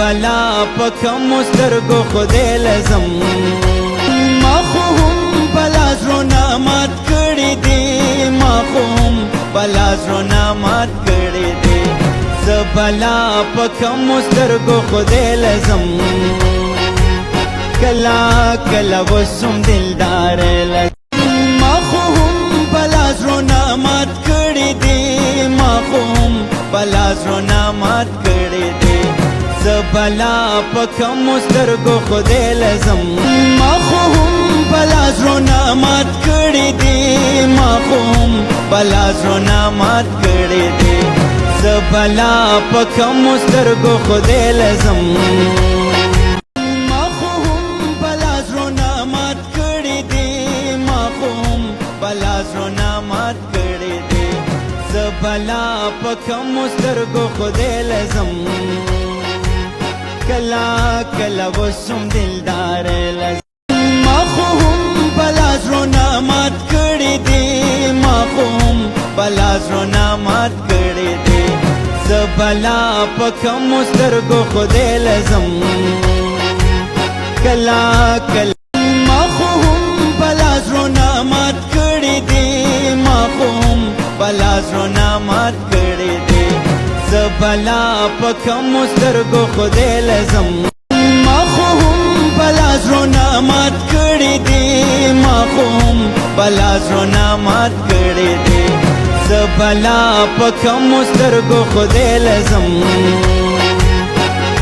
زبلا پکم سترگو خدای لزم ما خو هم بلا زړونه مات کړي دي ما خو هم بلا زړونه مات کړي دي زبلا پکم سترگو خدای لزم کلا کلا وسم دلدار لزم ما خو هم بلا زړونه مات کړي دي ما خو هم بلا زړونه مات کړي دي زبلا پکم سترگو خدای لزم ما خو هم بلا زړونه مات کړي دي ما خو هم بلا زړونه مات کړي دي زبلا پکم سترگو خدای لزم ما خو هم بلا زړونه مات کړي دي ما خو هم بلا زړونه مات کړي دي زبلا پکم سترگو خدای لزم کلا کلا وسم دلدار لزم ما خو هم بلا زړونه مات کړي دي ما خو هم بلا زړونه مات کړي دي زبلا پکم سترگو خدای لزم کلا کلا ما خو هم بلا زړونه مات کړي دي ما خو هم بلا زړونه مات کړي دي زبلا پکم سترگو خدای لزم ما خو هم بلا زړونه مات کړي دي ما خو هم بلا زړونه مات کړي دي زبلا پکم سترگو خدای لزم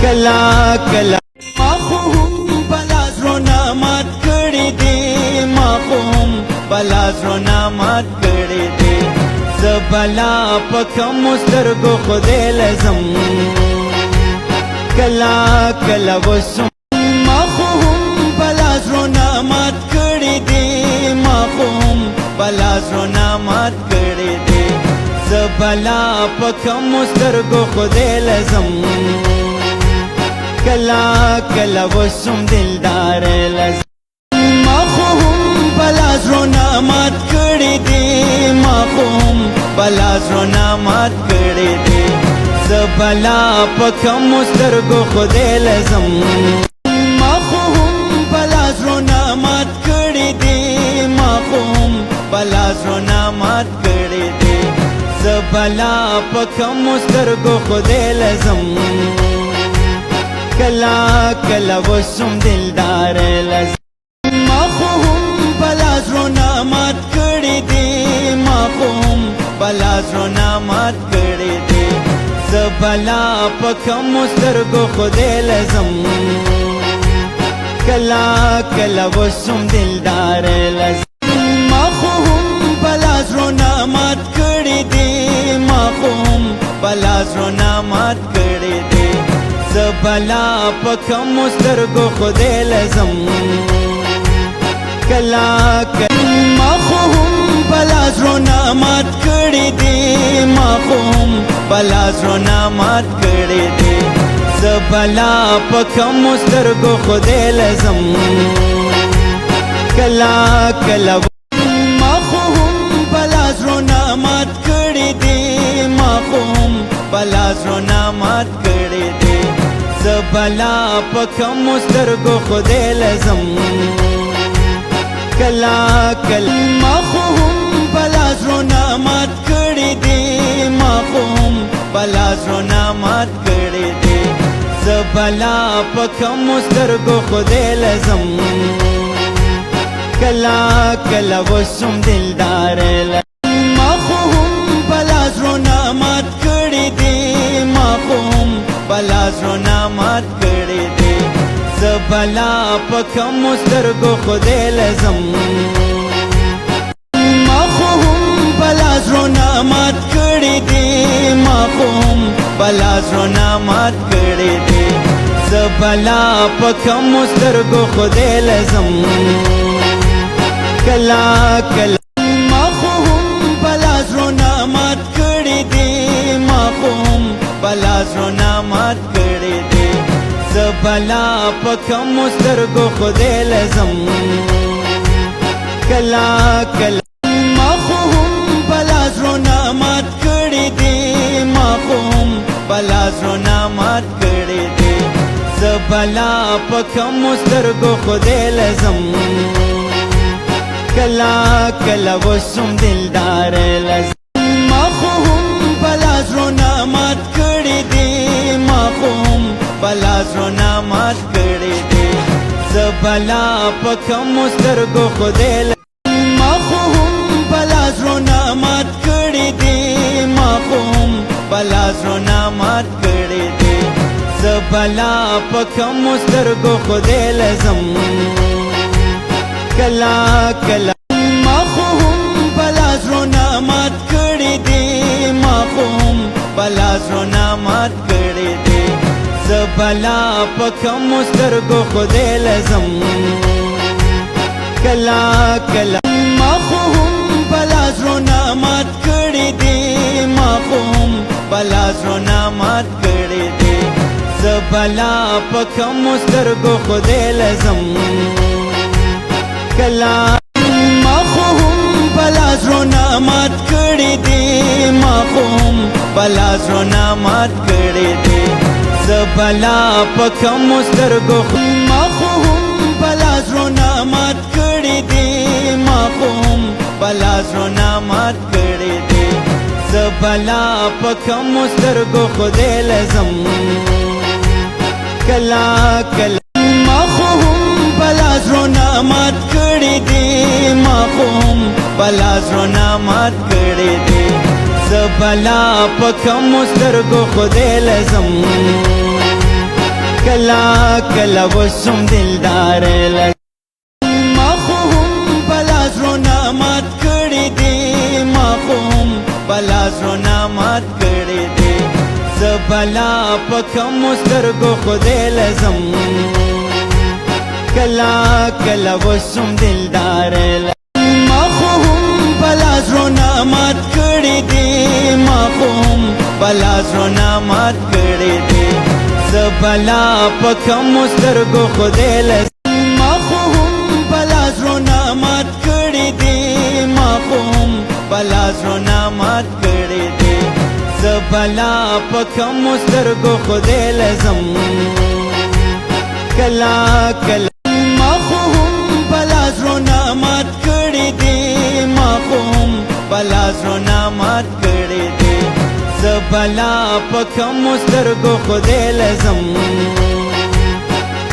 کلا کلا ما خو هم بلا زړونه مات کړي دي ما خو هم بلا زړونه مات کړي دي زبلا پکم سترگو خدای لزم کلا کلا وسم ما خو هم بلا زړونه مات کړي دي ما خو هم بلا زړونه مات کړي دي زبلا پکم سترگو خدای لزم کلا کلا وسم دلدار لزم ما خو هم بلا زړونه مات کړي دي ما خو هم بلا زړونه مات کړي دي زبلا پکم سترگو خدای لزم ما خو هم بلا زړونه مات کړي دي ما خو هم بلا زړونه مات کړي دي زبلا پکم سترگو خدای لزم کلا کلا وسم دلدار لزم ما خو هم بلا زړونه مات کړي دي ما خو هم بلا زړونه مات کړي دي زبلا پکم سترگو خدای لزم کلا کلا وسم دلدار لزم ما خو هم بلا زړونه مات کړي دي ما خو هم بلا زړونه مات کړي دي زبلا پکم سترگو خدای لزم کلا کلا ما خو هم بلا زړونه مات کړي دي ما خو هم بلا زړونه مات کړي دي زبلا پکم سترگو خدای لزم کلا کلا ما خو هم بلا زړونه مات کړي دي ما خو هم بلا زړونه مات کړي دي زبلا پکم سترگو خدای لزم کلا کلا ما خو هم بلا زړونه مات کړي دي ما خو هم بلا زړونه مات کړي دي زبلا پکم سترگو خدای لزم کلا کلا وسم دلدار لزم ما خو هم بلا زړونه مات کړي دي ما خو هم بلا زړونه مات کړي دي زبلا پکم سترگو خدای لزم ما خو هم بلا زړونه مات کړي دي ما خو هم بلا زړونه مات کړي دي زبلا پکم سترگو خدای لزم کلا کلا ما خو هم بلا زړونه مات کړي دي ما خو هم بلا زړونه مات کړي دي زبلا پکم سترگو خدای لزم کلا کلا ما خو هم بلا زړونه مات کړي دي ما خو هم بلا زړونه مات کړي دي زبلا پکم سترګو خدای لزم کلا کلا وسم دلدار لزم ما خو هم بلا زړونه مات کړي دي ما خو هم بلا زړونه مات کړي دي زبلا پکم سترګو خدای لزم ما خو هم بلا زړونه مات کړي دي ما خو هم بلا زړونه مات کړي دي زبلا پکم سترګو خدای لزم کلا کلا ما خو هم بلا زړونه مات کړي دي ما خو هم بلا زړونه مات کړي دي زبلا پکم سترګو خدای لزم کلا کلا ما خو هم بلا زړونه مات کړي دي ما خو هم بلا زړونه مات کړي دي زبلا پکم سترګو خدای لزم کلا ما خو هم بلا زړونه مات کړي دي ما خو هم بلا زړونه مات کړي دي زبلا پکم سترګو ما خو هم بلا زړونه مات کړي دي ما خو هم بلا زړونه مات کړي دي زبلا پکم سترګو خدای لزم کلا کلا ما خو هم بلا زړونه مات کړي دي ما خو هم بلا زړونه مات کړي دي زبلا پکم سترګو خدای لزم کلا کلا وسم دلدار لزم ما خو هم بلا زړونه مات کړي دي ما خو هم بلا زړونه مات کړي دي زبلا پکم سترګو خدای لزم کلا کلا وسم دلدار لزم ما خو هم بلا زړونه مات کړي دي ما خو هم بلا زړونه مات کړي دي زبلا پکم سترګو خدای لزم ما خو هم بلا زړونه مات کړي دي ما خو هم بلا زړونه مات کړي دي زبلا پکم سترګو خدای لزم کلا کلا ما خو هم بلا زړونه مات کړي دي ما خو هم بلا زړونه مات کړي دي زبلا پکم سترګو خدای لزم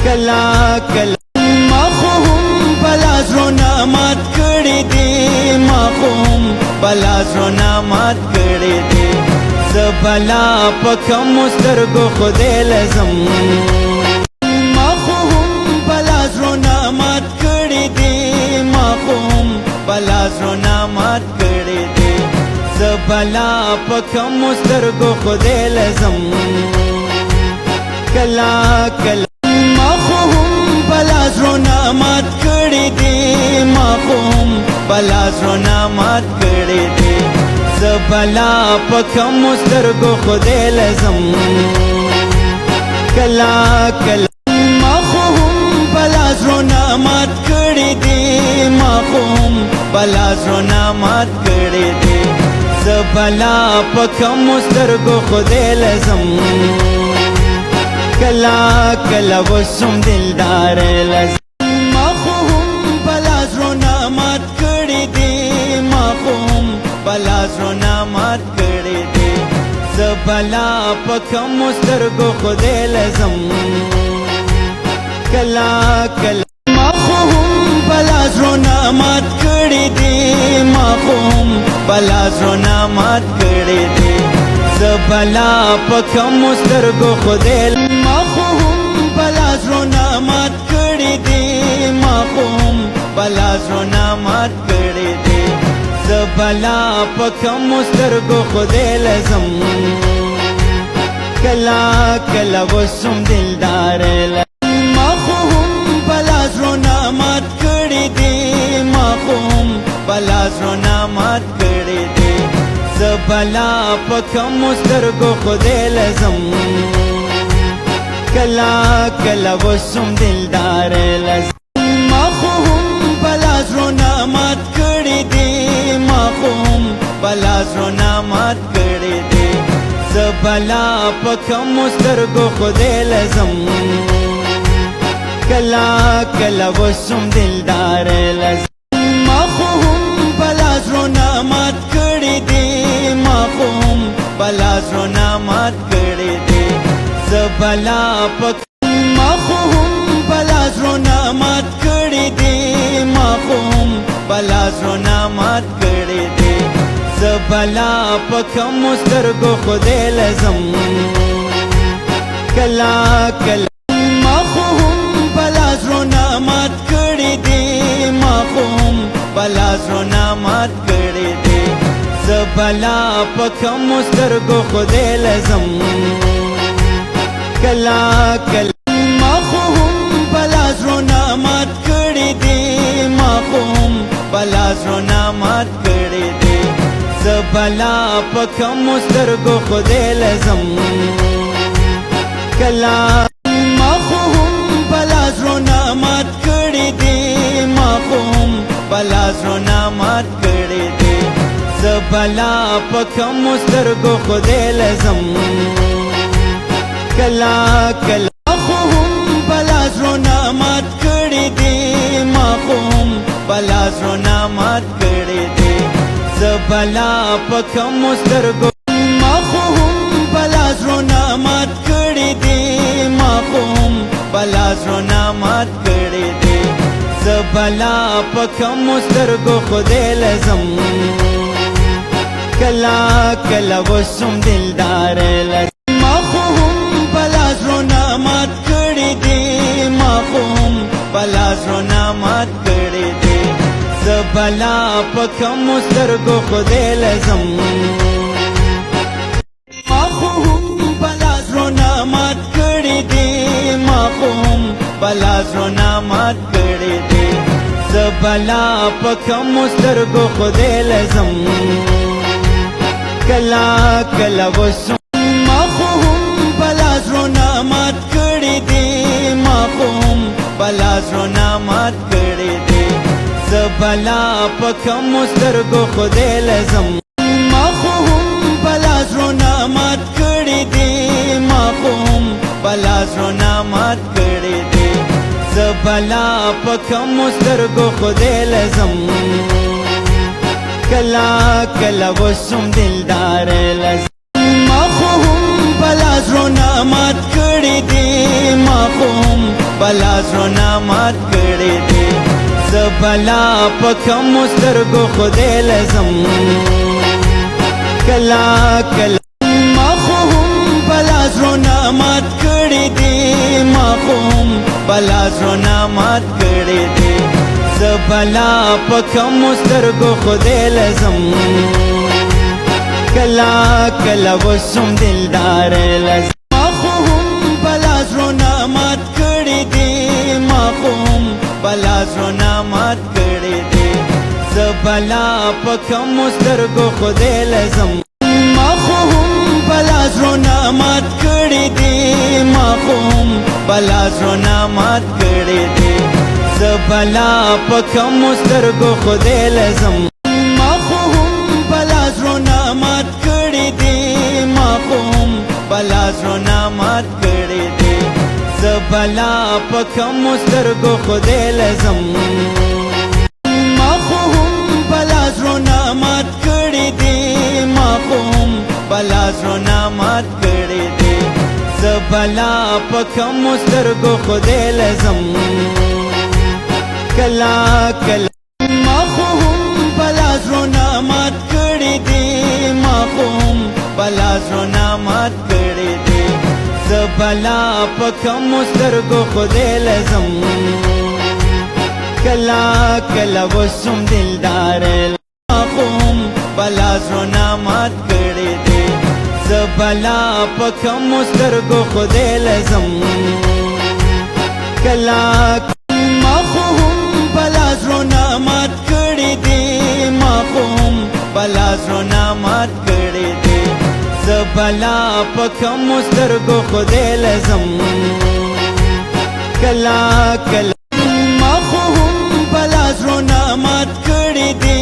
کلا کلا ما خو هم بلا زړونه مات کړي دي ما خو هم بلا زړونه مات کړي دي زبلا پکم سترګو خدای لزم ما خو هم بلا زړونه مات کړي دي ما خو هم بلا زړونه مات کړي دي زبلا پکم سترګو خدای لزم کلا کلا ما خو هم بلا زړونه مات کړي دي ما خو هم بلا زړونه مات کړي دي زبلا پکم سترګو خدای لزم کلا کلا ما خو هم بلا زړونه مات کړي دي ما خو هم بلا زړونه مات کړي دي زبلا پکم سترګو خدای لزم کلا کلا وسم دلدار لزم ما خو هم بلا زړونه مات کړي دي ما خو هم بلا زړونه مات کړي دي زبلا پکم سترګو خدای لزم کلا کلا ما خو هم بلا زړونه مات کړي دي ما خو هم بلا زړونه مات کړي دي زبلا پکم سترګو خدای ما خو هم بلا زړونه مات کړي دي ما خو هم بلا زړونه مات کړي دي زبلا پکم سترګو خدای لزم کلا کلا وسم دلدار لزم ما خو هم بلا زړونه مات کړي دي ما خو هم بلا زړونه مات کړي دي زبلا پکم سترګو خدای لزم کلا کلا وسم دلدار لزم ما خو هم بلا زړونه مات کړي دي ما خو هم بلا زړونه مات کړي دي زبلا پکم سترګو خدای لزم کلا کلا وسم دلدار لزم ما خو هم بلا زړونه مات کړي دي ما خو هم بلا زړونه مات کړي دي زه بلا پک ما خو هم بلا زړونه مات کړي دي ما خو هم بلا زړونه مات کړي دي زه بلا پک مسترګو خدای لزم کلا کلا ما خو هم بلا زړونه مات کړي دي ما خو هم بلا زړونه مات کړي دي زه بلا پک مسترګو خدای لزم کلا کلا ما خو هم بلا زړونه مات کړي دي ما خو هم بلا زړونه مات کړي دي زه بلا پک مسترګو خدای لزم کلا ما خو هم بلا زړونه مات کړي دي ما خو هم بلا زړونه مات کړي دي زه بلا پک مسترګو خدای لزم کلا کلا ما خو هم بلا زړونه مات کړي دي ما خو هم بلا زړونه مات کړي دي زه بلا پک مسترګو ما خو هم بلا زړونه مات کړي دي ما خو هم بلا زړونه مات کړي دي زه بلا پک مسترګو خدای لزم کلا کلا وسم دلدار لزم ما خو هم بلا زړونه مات کړي دي ما خو هم بلا زړونه مات کړي دي زه بلا پک مسترګو خدای لزم ما خو هم بلا زړونه مات کړي دي ما خو هم بلا زړونه مات کړي دي زه بلا پک مسترګو خدای لزم کلا کلا وسم ما خو هم بلا زړونه مات کړي دي ما خو هم بلا زړونه مات کړي دي زه بلا پک مسترګو خدای لزم ما خو هم بلا زړونه مات کړي دي ما خو هم بلا زړونه مات کړي دي زه بلا پک مسترګو خدای لزم کلا کلا وسم دلدار لزم ما خو هم بلا زړونه مات کړي دي ما خو هم بلا زړونه مات کړي دي زه بلا پک مسترګو خدای لزم کلا کلا ما خو هم بلا زړونه مات کړي دي ما خو هم بلا زړونه مات کړي دي زه بلا پک مسترګو خدای لزم کلا کلا وسم دلدار لزم ما خو هم بلا زړونه مات کړي دي ما خو هم بلا زړونه مات کړي دي زه بلا پک مسترګو خدای لزم ما خو هم بلا زړونه مات کړي دي ما خو هم بلا زړونه مات کړي دي زه بلا پک مسترګو خدای لزم ما خو هم بلا زړونه مات کړي دي ما خو هم بلا زړونه مات کړي دي زه بلا پک مسترګو خدای لزم ما خو هم بلا زړونه مات کړي دي ما خو هم بلا زړونه مات کړي دي زه بلا پک مسترګو خدای لزم کلا کلا ما خو هم بلا زړونه مات کړي دي ما خو هم بلا زړونه مات کړي دي زه بلا پک مسترګو خدای لزم کلا کلا وسم دلدار ما خو هم بلا زړونه مات کړي دي زه بلا پک مسترګو خدای لزم کلا ما خو هم بلا زړونه مات کړي دي ما خو هم بلا زړونه مات کړي دي زه بلا پک مسترګو خدای لزم کلا کلا ما خو هم بلا زړونه مات کړي دي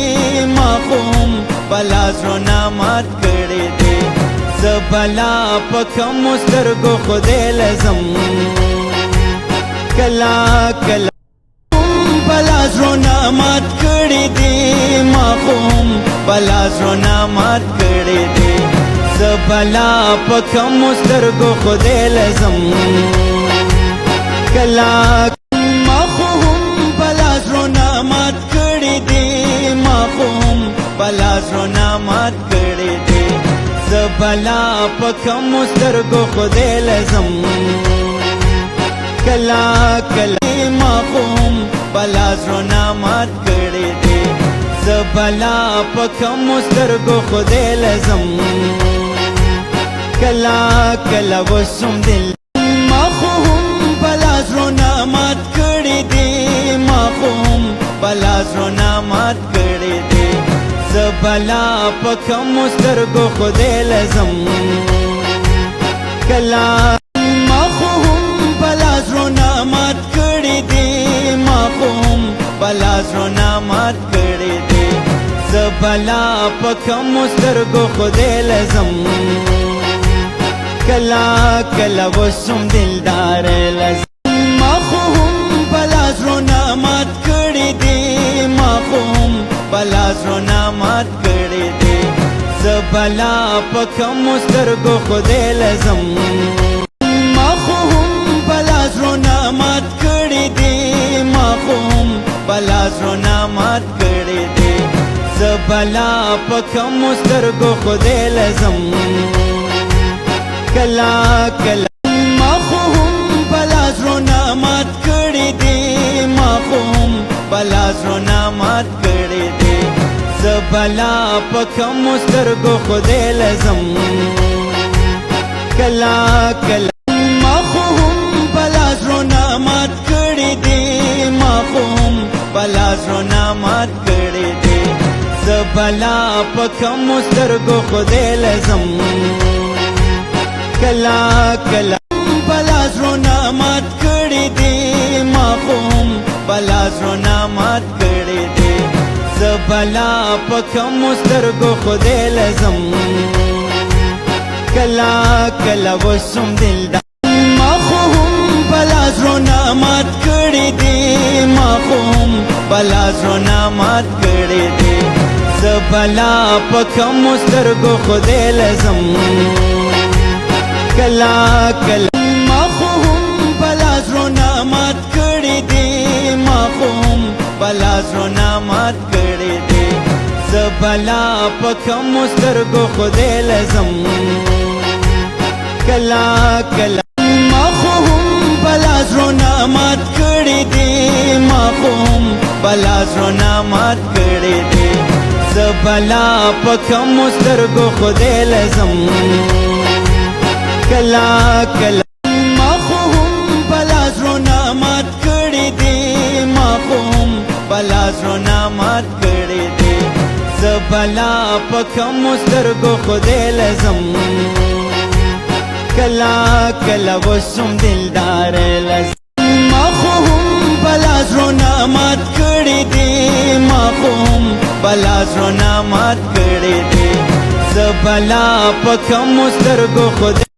ما خو هم بلا زړونه مات کړي دي زه بلا پک مسترګو خدای لزم کلا کلا بلا زړونه مات کړي دي ما خو هم بلا زړونه مات کړي دي زه بلا په کومو سترګو خدای لزم کلا ما خو هم بلا زړونه مات کړي دي ما خو هم بلا زړونه مات کړي دي زه بلا په کومو سترګو خدای لزم کلا کلا ما خو هم بلا زړونه مات کړي دي زه بلا په کومو سترګو خدای لزم کلا کلا وسم دل ما خو هم بلا زړونه مات کړي دي ما خو هم بلا زړونه مات کړي دي زه بلا په کومو سترګو خدای لزم کلا ما خو هم بلا زړونه مات کړي دي ما خو هم بلا زړونه مات کړي دي زه بلا په کومو سترګو خدای لزم کلا کلا وسم دلدار لزم ما خو هم بلا زړونه مات کړي دي ما خو هم بلا زړونه مات کړي دي زه بلا په کومو سترګو خدای لزم ما خو هم بلا زړونه مات کړي دي ما خو هم بلا زړونه مات کړي دي زه بلا په کومو سترګو خدای لزم کلا کلا ما خو هم بلا زړونه مات کړي دي ما خو هم بلا زړونه مات کړي دي زه بلا په کومو سترګو خدای لزم کلا کلا ما خو هم بلا زړونه مات کړي دي ما خو هم بلا زړونه مات کړي دي زه بلا په کومو سترګو خدای لزم کلا کلا بلا زړونه مات کړي دي ما خو هم بلا زړونه مات کړي دي زه بلا په کومو سترګو خدای لزم کلا کلا وسم دلدار ما خو هم بلا زړونه مات کړي دي ما خو هم بلا زړونه مات کړي دي زه بلا په کومو سترګو خدای لزم کلا کلا ما خو هم بلا زړونه مات کړي دي ما خو هم بلا زړونه مات کړي دي زه بلا په کومو سترګو خدای لزم کلا کلا ما خو هم بلا زړونه مات کړي دي ما خو هم بلا زړونه مات کړي دي زه بلا په کومو سترګو خدای لزم کلا کلا ما خو هم بلا زړونه مات کړي دي ما خو هم بلا زړونه مات کړي دي زه بلا په کومو سترګو خدای لزم کلا کلا وسم دلدار لزم ما خو هم بلا زړونه مات کړي دي ما خو هم بلا زړونه مات کړي دي زه بلا په کومو سترګو خدای